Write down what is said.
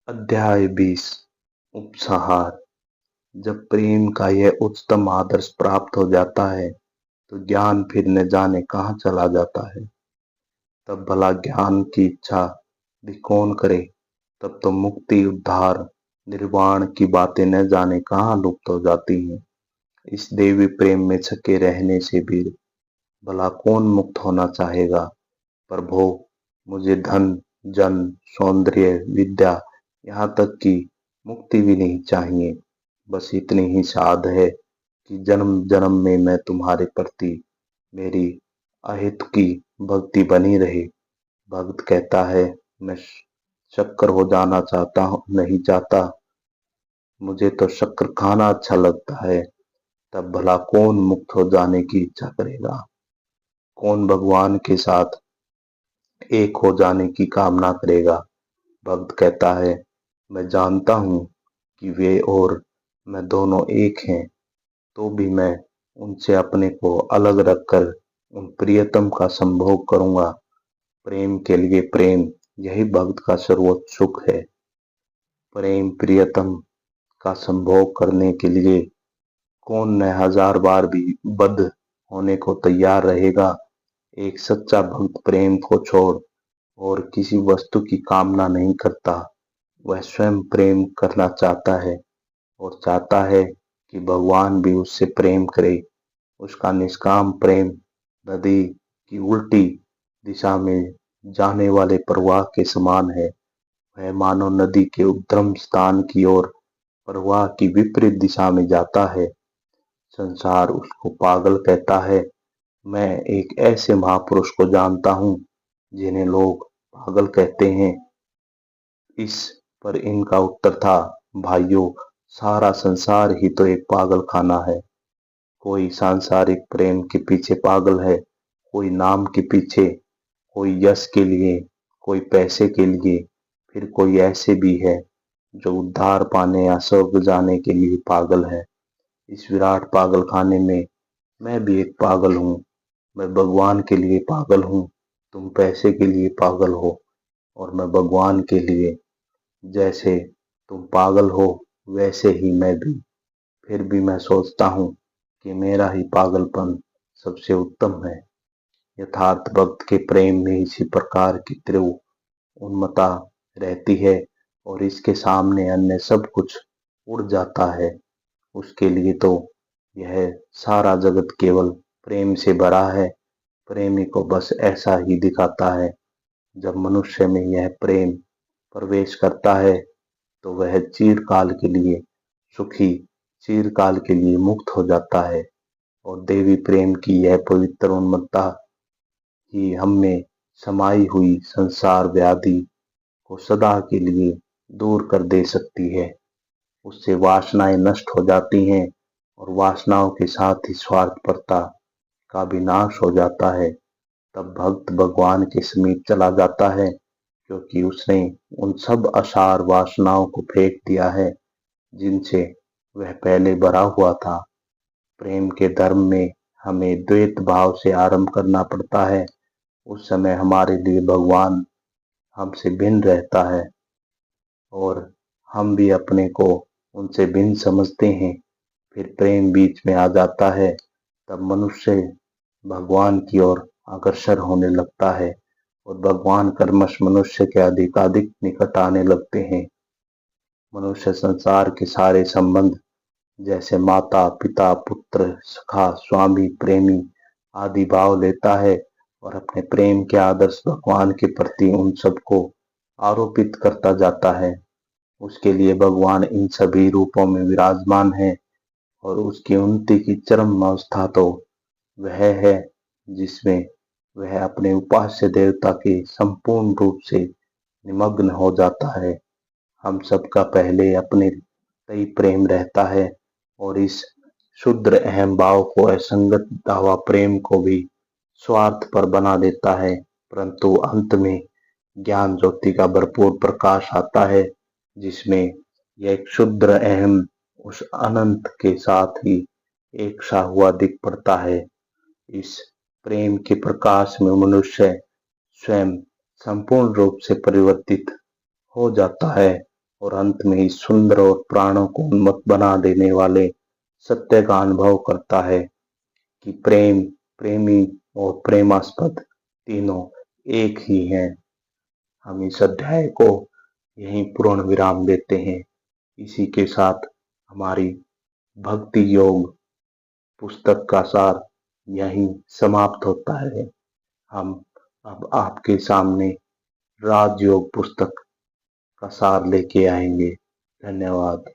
अध्याय 20 उपसंहार। जब प्रेम का यह उच्चतम आदर्श प्राप्त हो जाता है तो ज्ञान फिर न जाने कहाँ चला जाता है। तब भला ज्ञान की इच्छा भी कौन करे। तब तो मुक्ति, उद्धार, निर्वाण की बातें न जाने कहाँ लुप्त हो जाती हैं। इस देवी प्रेम में छके रहने से भी भला कौन मुक्त होना चाहेगा। प्रभो, मुझे धन, जन, सौंदर्य, विद्या, यहाँ तक कि मुक्ति भी नहीं चाहिए। बस इतनी ही साध है कि जन्म जन्म में मैं तुम्हारे प्रति मेरी अहेतुकी भक्ति बनी रहे। भक्त कहता है, मैं शक्कर हो जाना चाहता हूँ, नहीं चाहता, मुझे तो शक्कर खाना अच्छा लगता है। तब भला कौन मुक्त हो जाने की इच्छा करेगा। कौन भगवान के साथ एक हो जाने की कामना करेगा। भक्त कहता है, मैं जानता हूँ कि वे और मैं दोनों एक हैं, तो भी मैं उनसे अपने को अलग रखकर उन प्रियतम का संभोग करूंगा। प्रेम के लिए प्रेम, यही भक्त का सर्वोच्च सुख है। प्रेम प्रियतम का संभोग करने के लिए कौन न हजार बार भी बद्ध होने को तैयार रहेगा। एक सच्चा भक्त प्रेम को छोड़ और किसी वस्तु की कामना नहीं करता। वह स्वयं प्रेम करना चाहता है और चाहता है कि भगवान भी उससे प्रेम करे। उसका निष्काम प्रेम नदी की उल्टी दिशा में जाने वाले प्रवाह के समान है। वह मानो नदी के उद्गम स्थान की ओर प्रवाह की विपरीत दिशा में जाता है। संसार उसको पागल कहता है। मैं एक ऐसे महापुरुष को जानता हूँ जिन्हें लोग पागल कहते हैं। इस पर इनका उत्तर था, भाइयों, सारा संसार ही तो एक पागल खाना है। कोई सांसारिक प्रेम के पीछे पागल है, कोई नाम के पीछे, कोई यश के लिए, कोई पैसे के लिए, फिर कोई ऐसे भी है जो उद्धार पाने या स्वर्ग जाने के लिए पागल है। इस विराट पागल खाने में मैं भी एक पागल हूँ। मैं भगवान के लिए पागल हूँ, तुम पैसे के लिए पागल हो और मैं भगवान के लिए। जैसे तुम पागल हो वैसे ही मैं भी। फिर भी मैं सोचता हूँ कि मेरा ही पागलपन सबसे उत्तम है। यथार्थ भक्त के प्रेम में इसी प्रकार की तीव्र उन्मत्ता रहती है और इसके सामने अन्य सब कुछ उड़ जाता है। उसके लिए तो यह सारा जगत केवल प्रेम से भरा है। प्रेमी को बस ऐसा ही दिखाता है। जब मनुष्य में यह प्रेम प्रवेश करता है तो वह चिरकाल के लिए सुखी, चिरकाल के लिए मुक्त हो जाता है और देवी प्रेम की यह पवित्र उन्मत्ता ही हम में समाई हुई संसार व्याधि को सदा के लिए दूर कर दे सकती है। उससे वासनाएं नष्ट हो जाती हैं और वासनाओं के साथ ही स्वार्थपरता का भी नाश हो जाता है। तब भक्त भगवान के समीप चला जाता है, क्योंकि उसने उन सब असार वासनाओं को फेंक दिया है जिनसे वह पहले भरा हुआ था। प्रेम के धर्म में हमें द्वैत भाव से आरंभ करना पड़ता है। उस समय हमारे लिए भगवान हमसे भिन्न रहता है और हम भी अपने को उनसे भिन्न समझते हैं। फिर प्रेम बीच में आ जाता है। तब मनुष्य भगवान की ओर अग्रसर होने लगता है और भगवान कर्मश मनुष्य के अधिकाधिक निकट आने लगते हैं। मनुष्य संसार के सारे संबंध, जैसे माता, पिता, पुत्र, सखा, स्वामी, प्रेमी आदि भाव लेता है और अपने प्रेम के आदर्श भगवान के प्रति उन सबको आरोपित करता जाता है। उसके लिए भगवान इन सभी रूपों में विराजमान है और उसकी उन्नति की चरम अवस्था तो वह है जिसमें वह अपने उपास्य देवता के संपूर्ण रूप से निमग्न हो जाता है। हम सबका पहले अपने तय प्रेम रहता है और इस शुद्र अहम भाव को असंगत दावा प्रेम को भी स्वार्थ पर बना देता है। परंतु अंत में ज्ञान ज्योति का भरपूर प्रकाश आता है जिसमें यह एक शुद्र अहम उस अनंत के साथ ही एक सा हुआ दिख पड़ता है। इस प्रेम के प्रकाश में मनुष्य स्वयं संपूर्ण रूप से परिवर्तित हो जाता है और अंत में इस सुंदर और प्राणों को उन्मत्त बना देने वाले सत्य का अनुभव करता है कि प्रेम, प्रेमी और प्रेमास्पद तीनों एक ही हैं। हम इस अध्याय को यहीं पूर्ण विराम देते हैं। इसी के साथ हमारी भक्ति योग पुस्तक का सार यहीं समाप्त होता है। हम अब आपके सामने राजयोग पुस्तक का सार लेके आएंगे। धन्यवाद।